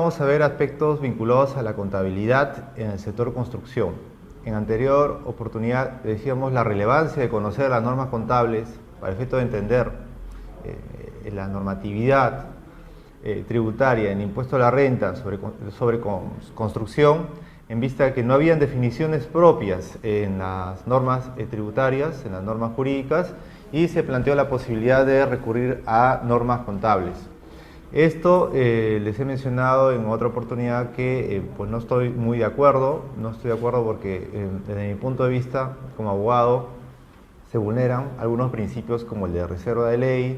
vamos a ver aspectos vinculados a la contabilidad en el sector construcción. En anterior oportunidad decíamos la relevancia de conocer las normas contables para el efecto de entender la normatividad tributaria en impuesto a la renta sobre construcción, en vista de que no habían definiciones propias en las normas tributarias, en las normas jurídicas, y se planteó la posibilidad de recurrir a normas contables. Esto les he mencionado en otra oportunidad que pues no estoy muy de acuerdo, porque desde mi punto de vista como abogado se vulneran algunos principios como el de reserva de ley,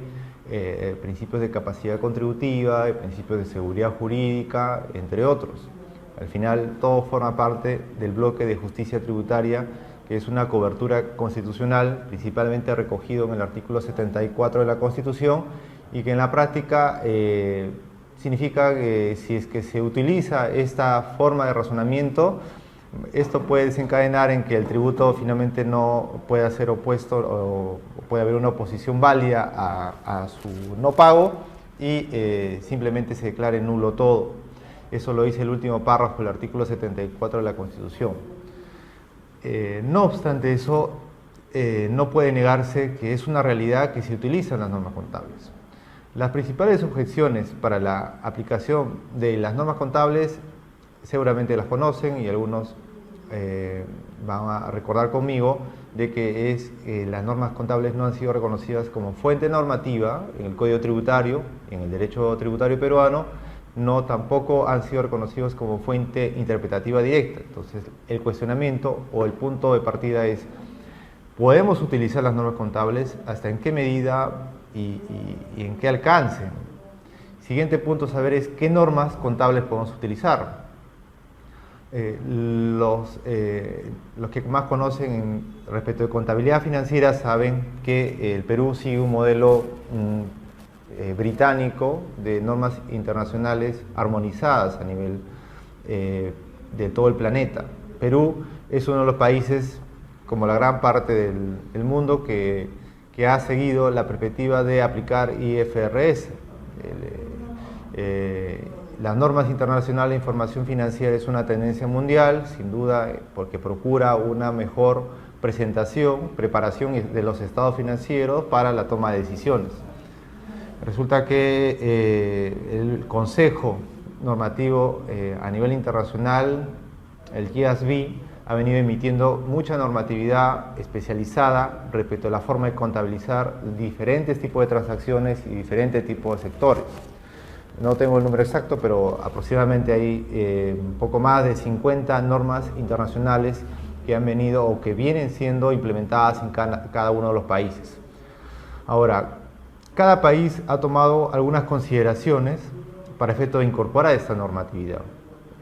principios de capacidad contributiva, principios de seguridad jurídica, entre otros. Al final todo forma parte del bloque de justicia tributaria, que es una cobertura constitucional, principalmente recogido en el artículo 74 de la Constitución, y que en la práctica significa que si es que se utiliza esta forma de razonamiento, esto puede desencadenar en que el tributo finalmente no pueda ser opuesto o puede haber una oposición válida a su no pago y simplemente se declare nulo todo. Eso lo dice el último párrafo del artículo 74 de la Constitución. No obstante eso, no puede negarse que es una realidad que se utilizan las normas contables. Las principales objeciones para la aplicación de las normas contables seguramente las conocen y algunos van a recordar conmigo de que las normas contables no han sido reconocidas como fuente normativa en el Código Tributario, en el derecho tributario peruano, no tampoco han sido reconocidos como fuente interpretativa directa. Entonces el cuestionamiento o el punto de partida es: ¿podemos utilizar las normas contables? ¿Hasta en qué medida y en qué alcance? Siguiente punto a saber es qué normas contables podemos utilizar. Los que más conocen respecto de contabilidad financiera saben que el Perú sigue un modelo británico de normas internacionales armonizadas a nivel de todo el planeta. Perú es uno de los países, como la gran parte del mundo, que ha seguido la perspectiva de aplicar IFRS. Las normas internacionales de información financiera es una tendencia mundial, sin duda, porque procura una mejor preparación de los estados financieros para la toma de decisiones. Resulta que el Consejo Normativo a nivel internacional, el GASB, ha venido emitiendo mucha normatividad especializada respecto a la forma de contabilizar diferentes tipos de transacciones y diferentes tipos de sectores. No tengo el número exacto, pero aproximadamente hay un poco más de 50 normas internacionales que han venido o que vienen siendo implementadas en cada uno de los países. Ahora, cada país ha tomado algunas consideraciones para efecto de incorporar esta normatividad.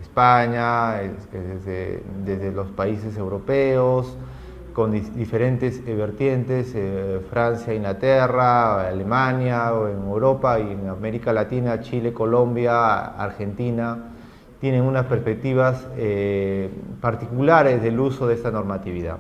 España, desde los países europeos, con diferentes vertientes, Francia, Inglaterra, Alemania, o en Europa y en América Latina, Chile, Colombia, Argentina, tienen unas perspectivas particulares del uso de esta normatividad.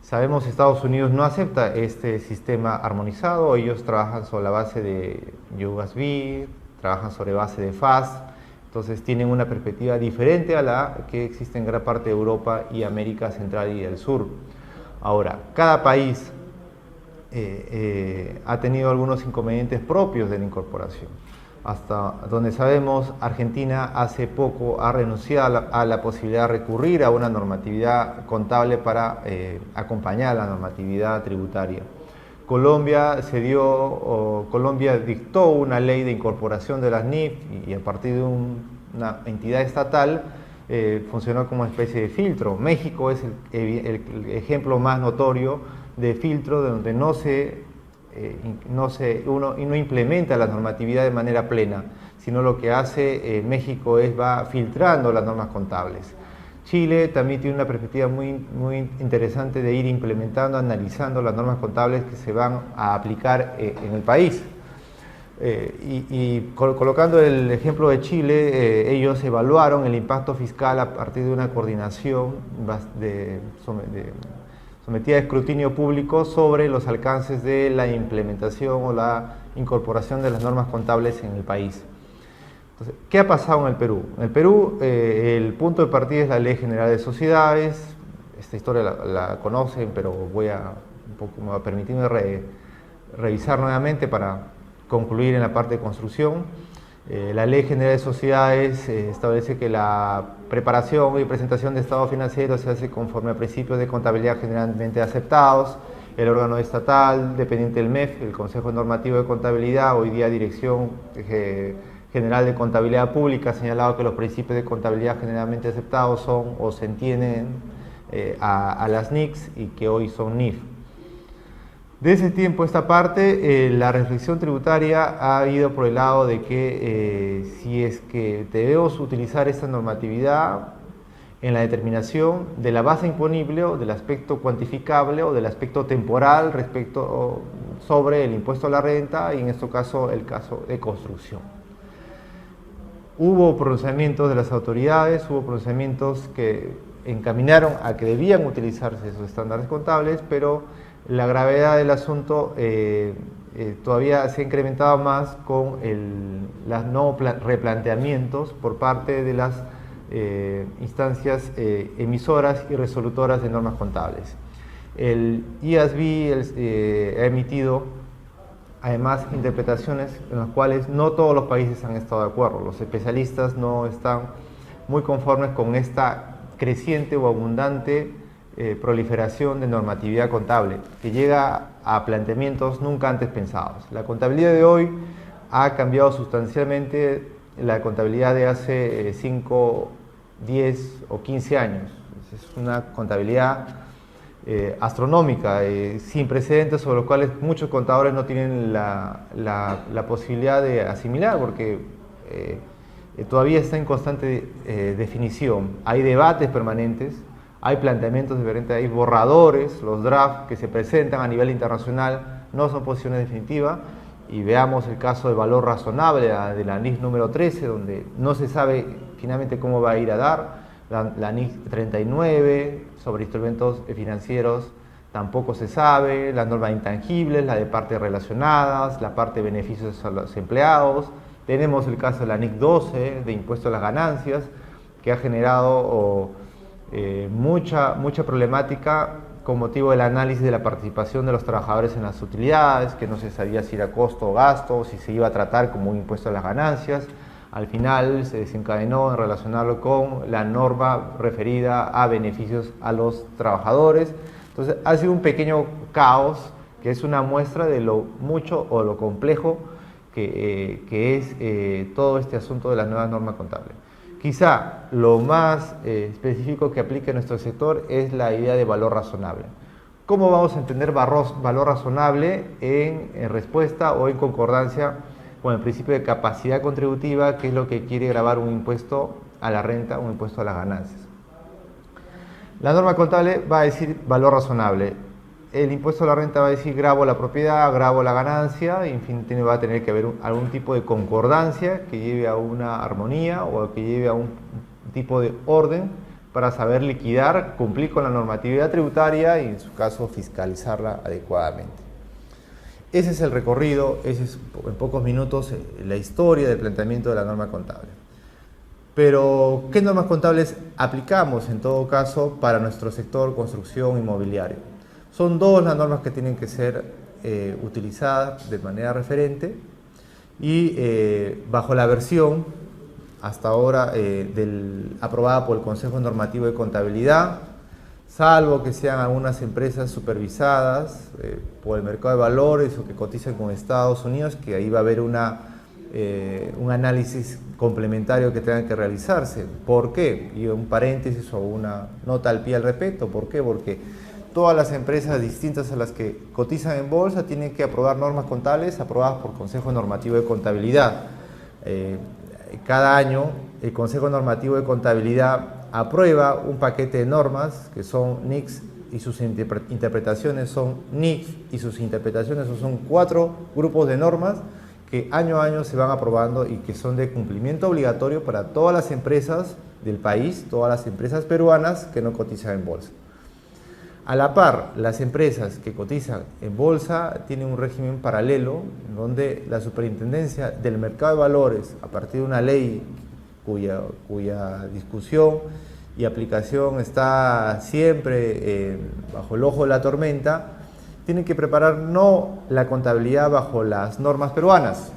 Sabemos que Estados Unidos no acepta este sistema armonizado, ellos trabajan sobre la base de USB, trabajan sobre base de FAST, entonces tienen una perspectiva diferente a la que existe en gran parte de Europa y América Central y del Sur. Ahora, cada país ha tenido algunos inconvenientes propios de la incorporación. Hasta donde sabemos, Argentina hace poco ha renunciado a la posibilidad de recurrir a una normatividad contable para acompañar la normatividad tributaria. Colombia dictó una ley de incorporación de las NIF y a partir de una entidad estatal funcionó como una especie de filtro. México es el ejemplo más notorio de filtro donde no implementa la normatividad de manera plena, sino lo que hace México va filtrando las normas contables. Chile también tiene una perspectiva muy interesante de ir implementando, analizando las normas contables que se van a aplicar en el país. Colocando el ejemplo de Chile, ellos evaluaron el impacto fiscal a partir de una coordinación sometida a escrutinio público sobre los alcances de la implementación o la incorporación de las normas contables en el país. Entonces, ¿qué ha pasado en el Perú? En el Perú el punto de partida es la Ley General de Sociedades. Esta historia la conocen, pero me va a permitirme revisar nuevamente para concluir en la parte de construcción. La Ley General de Sociedades establece que la preparación y presentación de estados financieros se hace conforme a principios de contabilidad generalmente aceptados. El órgano estatal dependiente del MEF, el Consejo Normativo de Contabilidad, hoy día Dirección General de Contabilidad Pública, ha señalado que los principios de contabilidad generalmente aceptados son o se entienden a las NICs y que hoy son NIF. De ese tiempo a esta parte, la reflexión tributaria ha ido por el lado de que si es que debemos utilizar esta normatividad en la determinación de la base imponible o del aspecto cuantificable o del aspecto temporal sobre el impuesto a la renta y en este caso el caso de construcción. Hubo pronunciamientos de las autoridades, hubo pronunciamientos que encaminaron a que debían utilizarse esos estándares contables, pero la gravedad del asunto todavía se ha incrementado más con los no replanteamientos por parte de las instancias emisoras y resolutoras de normas contables. El IASB ha emitido además interpretaciones en las cuales no todos los países han estado de acuerdo. Los especialistas no están muy conformes con esta creciente o abundante proliferación de normatividad contable que llega a planteamientos nunca antes pensados. La contabilidad de hoy ha cambiado sustancialmente la contabilidad de hace 5, 10 o 15 años. Es una contabilidad astronómica, sin precedentes, sobre los cuales muchos contadores no tienen la posibilidad de asimilar, porque todavía está en constante definición. Hay debates permanentes, hay planteamientos diferentes, hay borradores, los drafts que se presentan a nivel internacional no son posiciones definitivas, y veamos el caso del valor razonable de la NIF número 13, donde no se sabe finalmente cómo va a ir a dar. La NIF 39 sobre instrumentos financieros tampoco se sabe, las normas intangibles, la de partes relacionadas, la parte de beneficios a los empleados. Tenemos el caso de la NIF 12 de impuesto a las ganancias, que ha generado mucha problemática con motivo del análisis de la participación de los trabajadores en las utilidades, que no se sabía si era costo o gasto, si se iba a tratar como un impuesto a las ganancias. Al final se desencadenó en relacionarlo con la norma referida a beneficios a los trabajadores. Entonces ha sido un pequeño caos que es una muestra de lo mucho o lo complejo que es todo este asunto de la nueva norma contable. Quizá lo más específico que aplica en nuestro sector es la idea de valor razonable. ¿Cómo vamos a entender valor razonable en respuesta o en concordancia con el principio de capacidad contributiva, que es lo que quiere gravar un impuesto a la renta, un impuesto a las ganancias? La norma contable va a decir valor razonable. El impuesto a la renta va a decir gravo la propiedad, gravo la ganancia, y en fin va a tener que haber algún tipo de concordancia que lleve a una armonía o que lleve a un tipo de orden para saber liquidar, cumplir con la normatividad tributaria y en su caso fiscalizarla adecuadamente. Ese es el recorrido, ese es en pocos minutos la historia del planteamiento de la norma contable. Pero, ¿qué normas contables aplicamos en todo caso para nuestro sector construcción inmobiliario? Son dos las normas que tienen que ser utilizadas de manera referente y bajo la versión hasta ahora aprobada por el Consejo Normativo de Contabilidad, salvo que sean algunas empresas supervisadas por el mercado de valores o que cotizan con Estados Unidos, que ahí va a haber un análisis complementario que tenga que realizarse. ¿Por qué? Y un paréntesis o una nota al pie al respecto. ¿Por qué? Porque todas las empresas distintas a las que cotizan en bolsa tienen que aprobar normas contables aprobadas por Consejo Normativo de Contabilidad. Cada año el Consejo Normativo de Contabilidad aprueba un paquete de normas que son NICs y sus interpretaciones son NICs y sus interpretaciones son 4 grupos de normas que año a año se van aprobando y que son de cumplimiento obligatorio para todas las empresas del país, todas las empresas peruanas que no cotizan en bolsa. A la par, las empresas que cotizan en bolsa tienen un régimen paralelo, donde la superintendencia del mercado de valores, a partir de una ley cuya discusión y aplicación está siempre bajo el ojo de la tormenta, tienen que preparar no la contabilidad bajo las normas peruanas,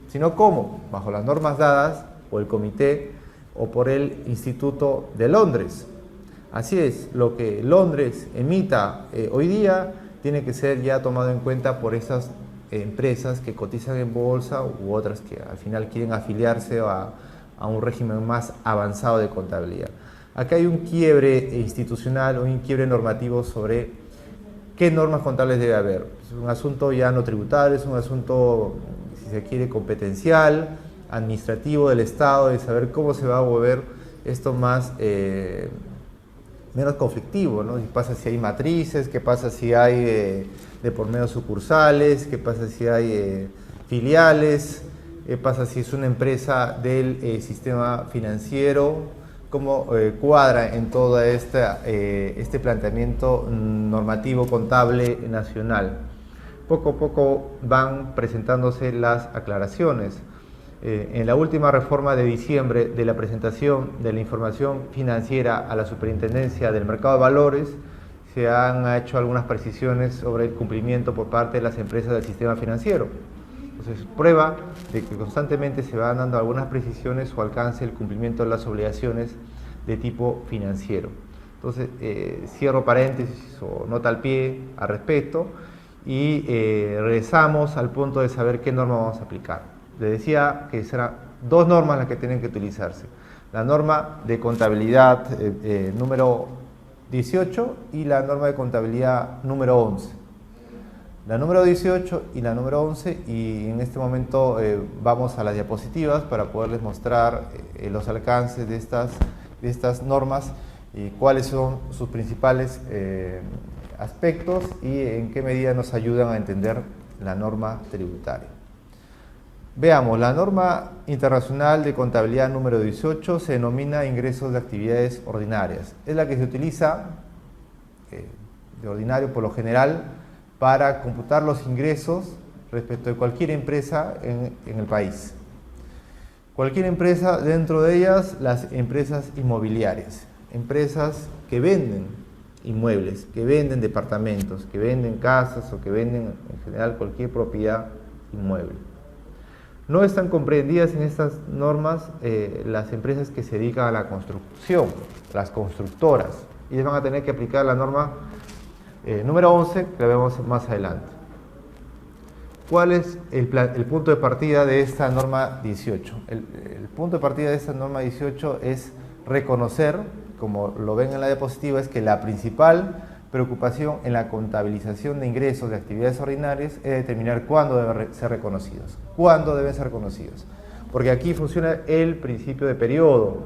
sino ¿cómo? Bajo las normas dadas por el comité o por el Instituto de Londres. Así es, lo que Londres emita hoy día tiene que ser ya tomado en cuenta por esas empresas que cotizan en bolsa u otras que al final quieren afiliarse a un régimen más avanzado de contabilidad. Acá hay un quiebre institucional o un quiebre normativo sobre qué normas contables debe haber. Es un asunto ya no tributario, es un asunto, si se quiere, competencial, administrativo del Estado, de saber cómo se va a volver esto más menos conflictivo, ¿no? ¿Qué pasa si hay matrices? ¿Qué pasa si hay de por medio sucursales? ¿Qué pasa si hay filiales? ¿Qué pasa si es una empresa del sistema financiero? ¿Cómo cuadra en todo este planteamiento normativo contable nacional? Poco a poco van presentándose las aclaraciones. En la última reforma de diciembre de la presentación de la información financiera a la Superintendencia del Mercado de Valores, se han hecho algunas precisiones sobre el cumplimiento por parte de las empresas del sistema financiero. Entonces, prueba de que constantemente se van dando algunas precisiones o alcance el cumplimiento de las obligaciones de tipo financiero. Entonces, cierro paréntesis o nota al pie al respecto y regresamos al punto de saber qué norma vamos a aplicar. Les decía que serán dos normas las que tienen que utilizarse. La norma de contabilidad número 18 y la norma de contabilidad número 11. La número 18 y la número 11, y en este momento vamos a las diapositivas para poderles mostrar los alcances de estas normas y cuáles son sus principales aspectos y en qué medida nos ayudan a entender la norma tributaria. Veamos, la norma internacional de contabilidad número 18 se denomina ingresos de actividades ordinarias. Es la que se utiliza de ordinario por lo general para computar los ingresos respecto de cualquier empresa en el país. Cualquier empresa, dentro de ellas las empresas inmobiliarias, empresas que venden inmuebles, que venden departamentos, que venden casas o que venden en general cualquier propiedad inmueble. No están comprendidas en estas normas las empresas que se dedican a la construcción, las constructoras. Ellas van a tener que aplicar la norma número 11, que la vemos más adelante. ¿Cuál es el punto de partida de esta norma 18? El punto de partida de esta norma 18 es reconocer, como lo ven en la diapositiva, es que la principal preocupación en la contabilización de ingresos de actividades ordinarias es determinar cuándo deben ser reconocidos. ¿Cuándo deben ser reconocidos? Porque aquí funciona el principio de periodo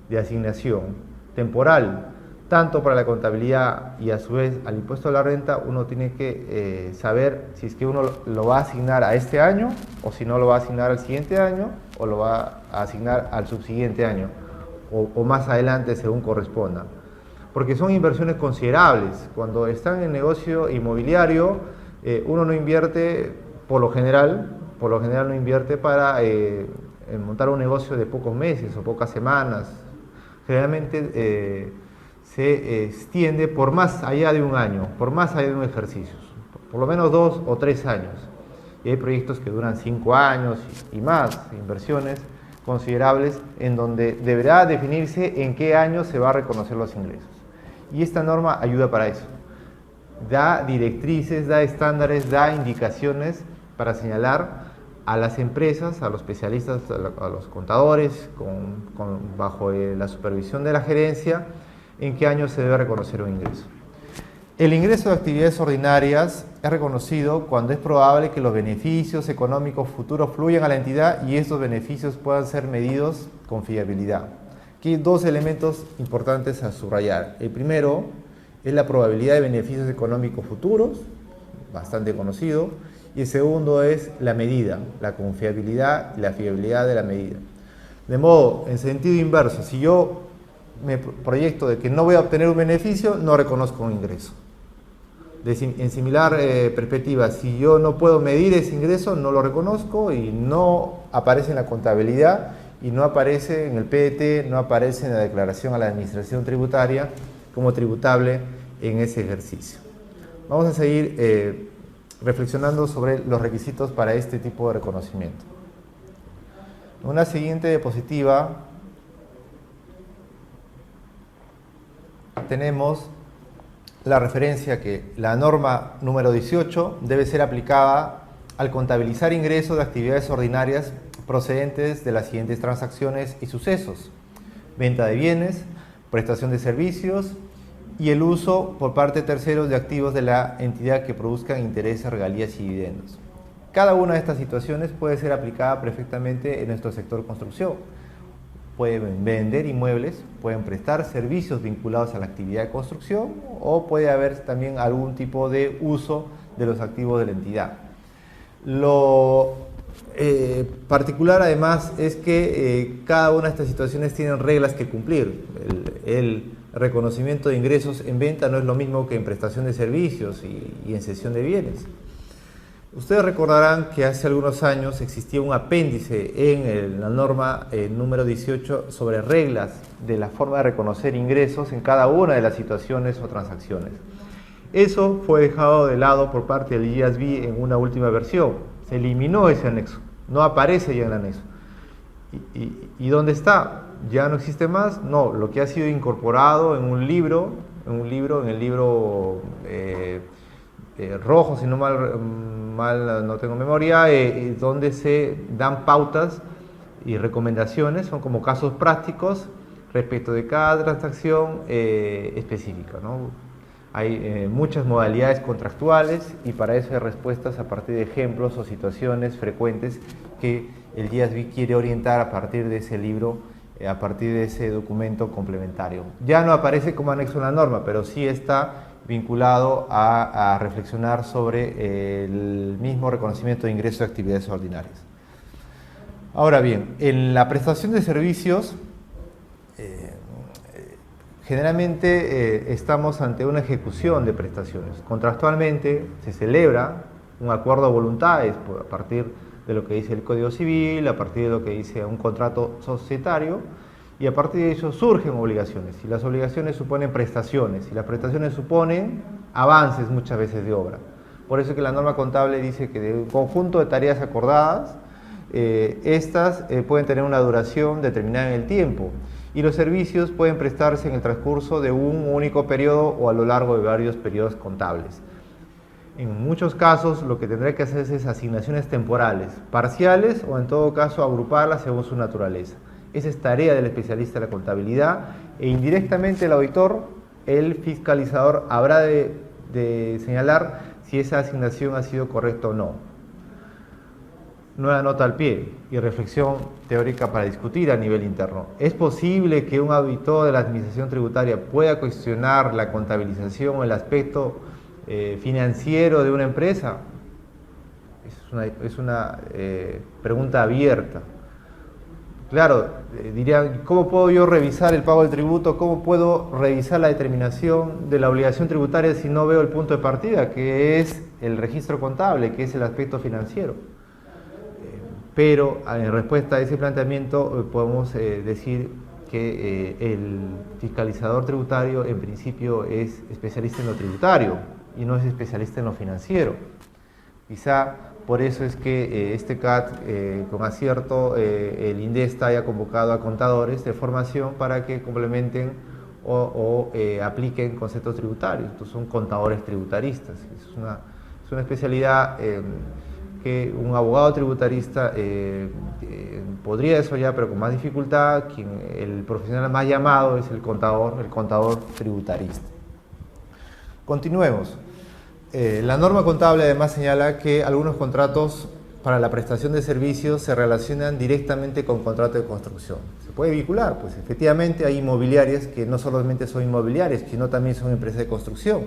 de asignación temporal, tanto para la contabilidad y a su vez al impuesto a la renta. Uno tiene que saber si es que uno lo va a asignar a este año o si no lo va a asignar al siguiente año o lo va a asignar al subsiguiente año o más adelante según corresponda. Porque son inversiones considerables. Cuando están en el negocio inmobiliario, uno no invierte, por lo general no invierte para montar un negocio de pocos meses o pocas semanas. Generalmente se extiende por más allá de un año, por más allá de un ejercicio, por lo menos 2 o 3 años. Y hay proyectos que duran 5 años y más, inversiones considerables en donde deberá definirse en qué año se va a reconocer los ingresos. Y esta norma ayuda para eso. Da directrices, da estándares, da indicaciones para señalar a las empresas, a los especialistas, a los contadores, bajo la supervisión de la gerencia, en qué año se debe reconocer un ingreso. El ingreso de actividades ordinarias es reconocido cuando es probable que los beneficios económicos futuros fluyan a la entidad y estos beneficios puedan ser medidos con fiabilidad. Aquí hay dos elementos importantes a subrayar. El primero es la probabilidad de beneficios económicos futuros, bastante conocido, y el segundo es la medida, la confiabilidad y la fiabilidad de la medida. De modo, en sentido inverso, si yo me proyecto de que no voy a obtener un beneficio, no reconozco un ingreso. En similar perspectiva, si yo no puedo medir ese ingreso, no lo reconozco y no aparece en la contabilidad y no aparece en el PDT, no aparece en la declaración a la administración tributaria como tributable en ese ejercicio. Vamos a seguir reflexionando sobre los requisitos para este tipo de reconocimiento. En una siguiente diapositiva tenemos la referencia que la norma número 18 debe ser aplicada al contabilizar ingresos de actividades ordinarias procedentes de las siguientes transacciones y sucesos: venta de bienes, prestación de servicios y el uso por parte de terceros de activos de la entidad que produzcan intereses, regalías y dividendos. Cada una de estas situaciones puede ser aplicada perfectamente en nuestro sector construcción. Pueden vender inmuebles, pueden prestar servicios vinculados a la actividad de construcción o puede haber también algún tipo de uso de los activos de la entidad. Lo particular además es que cada una de estas situaciones tienen reglas que cumplir. El reconocimiento de ingresos en venta no es lo mismo que en prestación de servicios y en cesión de bienes. Ustedes recordarán que hace algunos años existía un apéndice en la norma número 18 sobre reglas de la forma de reconocer ingresos en cada una de las situaciones o transacciones. Eso fue dejado de lado por parte del IASB en una última versión. Se eliminó ese anexo, no aparece ya en el anexo. ¿Y dónde está? ¿Ya no existe más? No, lo que ha sido incorporado en el libro rojo, si no mal no tengo memoria, donde se dan pautas y recomendaciones, son como casos prácticos respecto de cada transacción específica, ¿no? Hay muchas modalidades contractuales y para eso hay respuestas a partir de ejemplos o situaciones frecuentes que el IASB quiere orientar a partir de ese libro, a partir de ese documento complementario. Ya no aparece como anexo en la norma, pero sí está vinculado a reflexionar sobre el mismo reconocimiento de ingresos de actividades ordinarias. Ahora bien, en la prestación de servicios, generalmente estamos ante una ejecución de prestaciones. Contractualmente se celebra un acuerdo de voluntades a partir de lo que dice el Código Civil, a partir de lo que dice un contrato societario, y a partir de eso surgen obligaciones, y las obligaciones suponen prestaciones, y las prestaciones suponen avances muchas veces de obra. Por eso que la norma contable dice que de un conjunto de tareas acordadas, estas pueden tener una duración determinada en el tiempo, y los servicios pueden prestarse en el transcurso de un único periodo o a lo largo de varios periodos contables. En muchos casos lo que tendrá que hacerse es asignaciones temporales, parciales o en todo caso agruparlas según su naturaleza. Esa es tarea del especialista de la contabilidad e indirectamente el auditor, el fiscalizador, habrá de señalar si esa asignación ha sido correcta o no. Nueva nota al pie y reflexión teórica para discutir a nivel interno. ¿Es posible que un auditor de la administración tributaria pueda cuestionar la contabilización o el aspecto financiero de una empresa? Es una pregunta abierta. Claro, dirían, ¿cómo puedo yo revisar el pago del tributo? ¿Cómo puedo revisar la determinación de la obligación tributaria si no veo el punto de partida, que es el registro contable, que es el aspecto financiero? Pero en respuesta a ese planteamiento podemos decir que el fiscalizador tributario en principio es especialista en lo tributario y no es especialista en lo financiero. Quizá por eso es que este CAT, con acierto, el INDESTA haya convocado a contadores de formación para que complementen o apliquen conceptos tributarios. Entonces son contadores tributaristas. Es una especialidad que un abogado tributarista podría desarrollar, pero con más dificultad. El profesional más llamado es el contador tributarista. Continuemos. La norma contable además señala que algunos contratos para la prestación de servicios se relacionan directamente con contratos de construcción. ¿Se puede vincular? Pues efectivamente hay inmobiliarias que no solamente son inmobiliarias, sino también son empresas de construcción.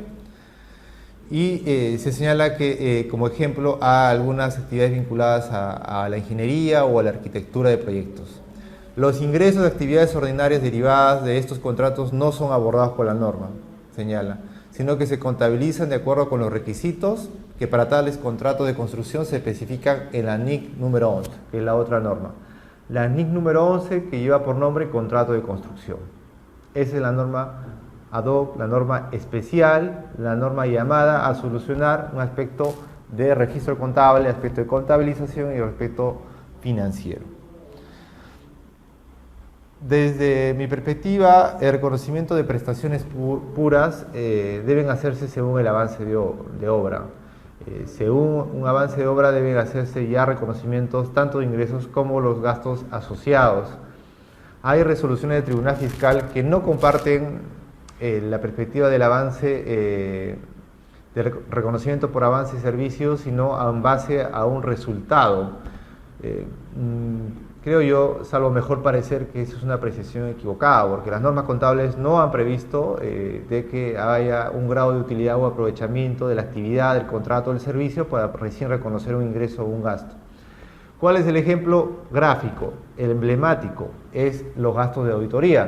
Y se señala que, como ejemplo, a algunas actividades vinculadas a la ingeniería o a la arquitectura de proyectos. Los ingresos de actividades ordinarias derivadas de estos contratos no son abordados por la norma, señala. sino que se contabilizan de acuerdo con los requisitos que para tales contratos de construcción se especifican en la NIC número 11, que es la otra norma. La NIC número 11 que lleva por nombre contrato de construcción. Esa es la norma ad hoc, la norma especial, la norma llamada a solucionar un aspecto de registro contable, aspecto de contabilización y aspecto financiero. Desde mi perspectiva, el reconocimiento de prestaciones puras deben hacerse según el avance de obra. Según un avance de obra deben hacerse ya reconocimientos tanto de ingresos como los gastos asociados. Hay resoluciones del Tribunal Fiscal que no comparten la perspectiva del avance de reconocimiento por avance y servicios, sino en base a un resultado. Creo yo, salvo mejor parecer, que eso es una apreciación equivocada, porque las normas contables no han previsto de que haya un grado de utilidad o aprovechamiento de la actividad, del contrato o del servicio para recién reconocer un ingreso o un gasto. ¿Cuál es el ejemplo gráfico? El emblemático es los gastos de auditoría.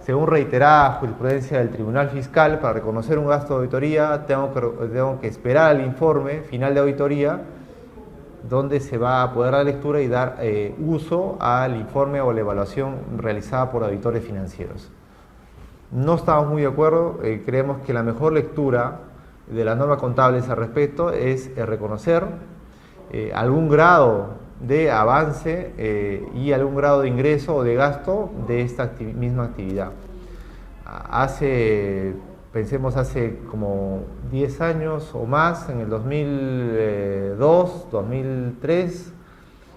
Según reiterada jurisprudencia del Tribunal Fiscal, para reconocer un gasto de auditoría tengo que esperar el informe final de auditoría, donde se va a poder dar lectura y dar uso al informe o la evaluación realizada por auditores financieros. No estamos muy de acuerdo, creemos que la mejor lectura de las normas contables al respecto es reconocer algún grado de avance y algún grado de ingreso o de gasto de esta misma actividad. Pensemos hace como 10 años o más, en el 2002, 2003,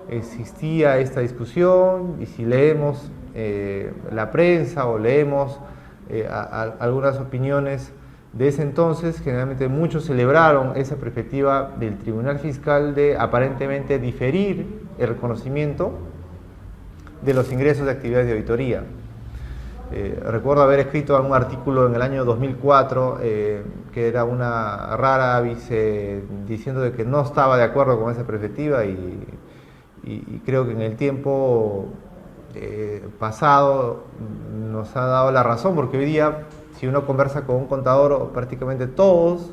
existía esta discusión, y si leemos la prensa o leemos algunas opiniones de ese entonces, generalmente muchos celebraron esa perspectiva del Tribunal Fiscal de aparentemente diferir el reconocimiento de los ingresos de actividades de auditoría. Recuerdo haber escrito algún artículo en el año 2004 que era una rara avis diciendo de que no estaba de acuerdo con esa perspectiva, y creo que en el tiempo pasado nos ha dado la razón, porque hoy día si uno conversa con un contador, prácticamente todos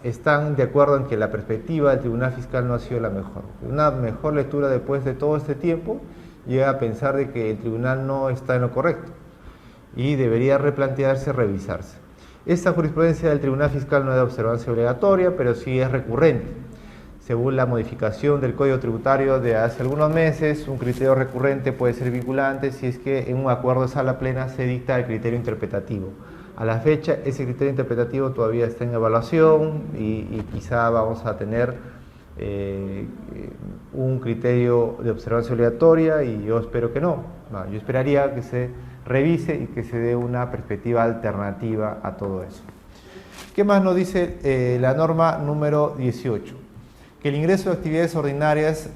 están de acuerdo en que la perspectiva del Tribunal Fiscal no ha sido la mejor. Una mejor lectura después de todo este tiempo llega a pensar de que el tribunal no está en lo correcto y debería replantearse, revisarse. Esta jurisprudencia del Tribunal Fiscal no es de observancia obligatoria, pero sí es recurrente. Según la modificación del Código Tributario de hace algunos meses, un criterio recurrente puede ser vinculante si es que en un acuerdo de sala plena se dicta el criterio interpretativo. A la fecha, ese criterio interpretativo todavía está en evaluación y quizá vamos a tener un criterio de observancia obligatoria, y yo espero que no. Yo esperaría que se revise y que se dé una perspectiva alternativa a todo eso. ¿Qué más nos dice la norma número 18? Que el ingreso de actividades ordinarias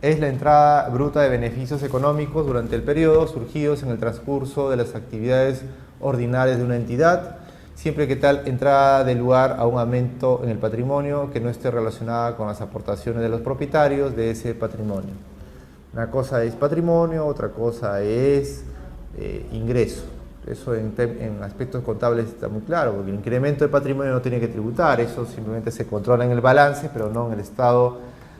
es la entrada bruta de beneficios económicos durante el periodo surgidos en el transcurso de las actividades ordinarias de una entidad, siempre que tal entrada dé lugar a un aumento en el patrimonio que no esté relacionada con las aportaciones de los propietarios de ese patrimonio. Una cosa es patrimonio, otra cosa es ingreso. Eso en aspectos contables está muy claro, porque el incremento de patrimonio no tiene que tributar, eso simplemente se controla en el balance, pero no en el estado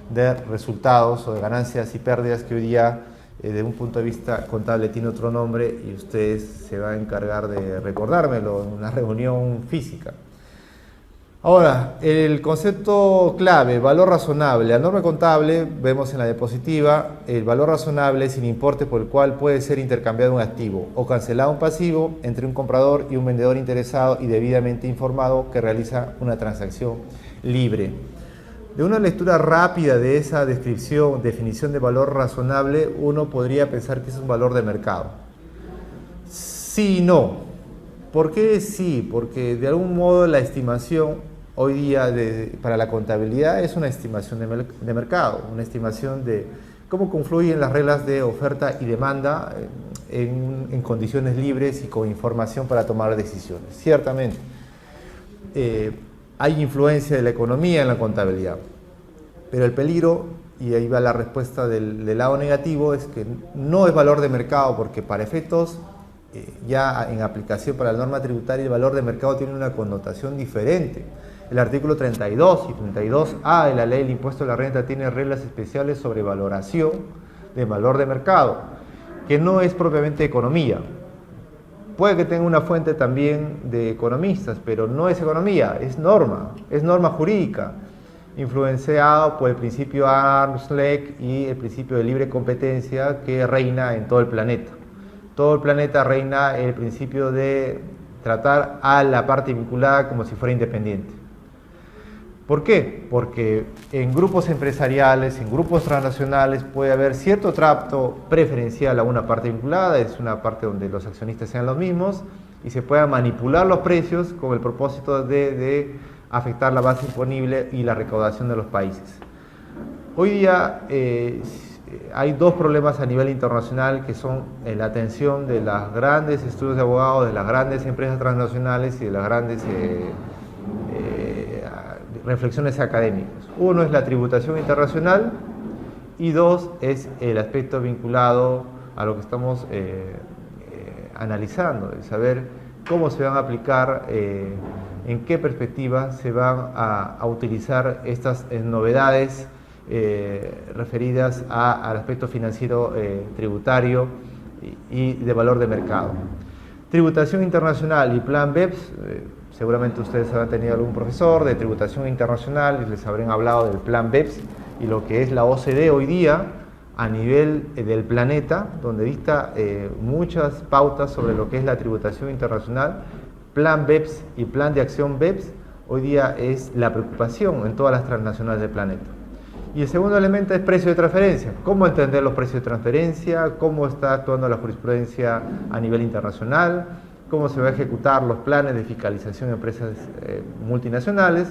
de resultados o de ganancias y pérdidas, que hoy día desde un punto de vista contable tiene otro nombre, y ustedes se van a encargar de recordármelo en una reunión física. Ahora, el concepto clave, valor razonable. La norma contable, vemos en la diapositiva, el valor razonable es el importe por el cual puede ser intercambiado un activo o cancelado un pasivo entre un comprador y un vendedor interesado y debidamente informado que realiza una transacción libre. De una lectura rápida de esa definición de valor razonable, uno podría pensar que es un valor de mercado. Sí y no. ¿Por qué sí? Porque de algún modo la estimación hoy día para la contabilidad es una estimación de mercado, una estimación de cómo confluyen las reglas de oferta y demanda en condiciones libres y con información para tomar decisiones. Ciertamente, hay influencia de la economía en la contabilidad, pero el peligro, y ahí va la respuesta del lado negativo, es que no es valor de mercado, porque para efectos ya en aplicación para la norma tributaria, el valor de mercado tiene una connotación diferente. El artículo 32 y 32A de la ley del impuesto a la renta tiene reglas especiales sobre valoración de valor de mercado, que no es propiamente economía. Puede que tenga una fuente también de economistas, pero no es economía, es norma jurídica, influenciado por el principio Arm's Length y el principio de libre competencia que reina en todo el planeta. Todo el planeta reina el principio de tratar a la parte vinculada como si fuera independiente. ¿Por qué? Porque en grupos empresariales, en grupos transnacionales puede haber cierto trato preferencial a una parte vinculada, es una parte donde los accionistas sean los mismos y se puedan manipular los precios con el propósito de afectar la base imponible y la recaudación de los países. Hoy día hay dos problemas a nivel internacional que son la atención de los grandes estudios de abogados, de las grandes empresas transnacionales y de las grandes reflexiones académicas. Uno es la tributación internacional y dos es el aspecto vinculado a lo que estamos analizando, de saber cómo se van a aplicar, en qué perspectiva se van a utilizar estas novedades referidas al aspecto financiero tributario y de valor de mercado. Tributación internacional y plan BEPS, seguramente ustedes habrán tenido algún profesor de tributación internacional y les habrán hablado del plan BEPS y lo que es la OCDE hoy día a nivel del planeta, donde dicta muchas pautas sobre lo que es la tributación internacional. Plan BEPS y plan de acción BEPS hoy día es la preocupación en todas las transnacionales del planeta. Y el segundo elemento es precio de transferencia. ¿Cómo entender los precios de transferencia? ¿Cómo está actuando la jurisprudencia a nivel internacional? ¿Cómo se va a ejecutar los planes de fiscalización de empresas multinacionales?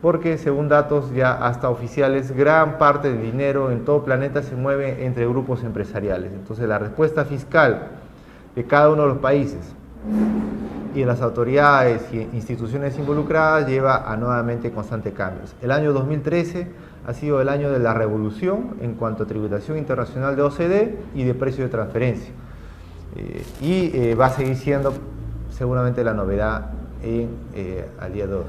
Porque según datos ya hasta oficiales, gran parte del dinero en todo el planeta se mueve entre grupos empresariales. Entonces la respuesta fiscal de cada uno de los países y de las autoridades y instituciones involucradas lleva a nuevamente constantes cambios. El año 2013 ha sido el año de la revolución en cuanto a tributación internacional de OCDE y de precio de transferencia. Va a seguir siendo seguramente la novedad al día de hoy.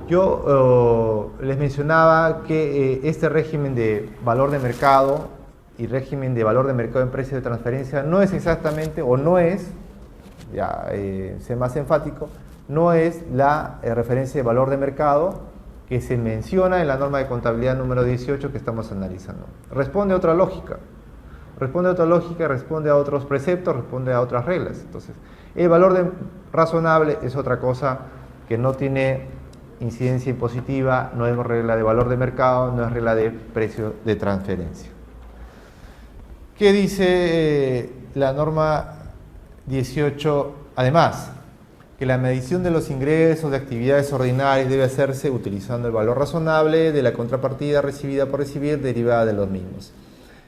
Yo les mencionaba que este régimen de valor de mercado y régimen de valor de mercado en precio de transferencia no es exactamente, o no es, ya ser más enfático, no es la referencia de valor de mercado que se menciona en la norma de contabilidad número 18 que estamos analizando. Responde a otra lógica, responde a otros preceptos, responde a otras reglas. Entonces, el valor razonable es otra cosa que no tiene incidencia impositiva, no es regla de valor de mercado, no es regla de precio de transferencia. ¿Qué dice la norma 18? Además, que la medición de los ingresos de actividades ordinarias debe hacerse utilizando el valor razonable de la contrapartida recibida por recibir derivada de los mismos.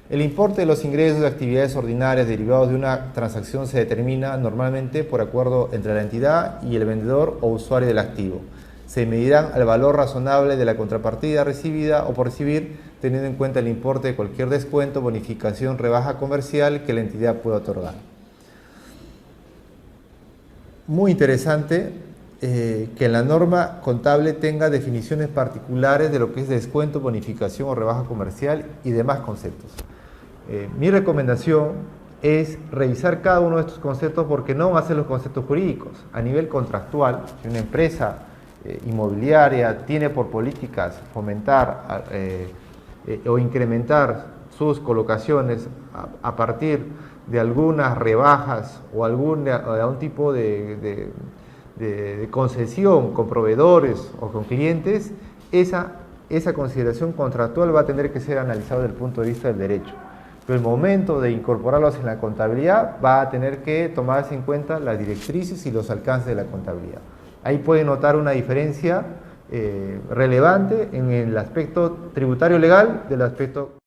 El importe de los ingresos de actividades ordinarias derivados de una transacción se determina normalmente por acuerdo entre la entidad y el vendedor o usuario del activo. Se medirán al valor razonable de la contrapartida recibida o por recibir, teniendo en cuenta el importe de cualquier descuento, bonificación, rebaja comercial que la entidad pueda otorgar. Muy interesante que la norma contable tenga definiciones particulares de lo que es descuento, bonificación o rebaja comercial y demás conceptos. Mi recomendación es revisar cada uno de estos conceptos porque no van a ser los conceptos jurídicos. A nivel contractual, si una empresa inmobiliaria tiene por políticas fomentar o incrementar sus colocaciones a partir de algunas rebajas o algún tipo de concesión con proveedores o con clientes, esa consideración contractual va a tener que ser analizada desde el punto de vista del derecho. Pero el momento de incorporarlos en la contabilidad va a tener que tomarse en cuenta las directrices y los alcances de la contabilidad. Ahí pueden notar una diferencia relevante en el aspecto tributario legal del aspecto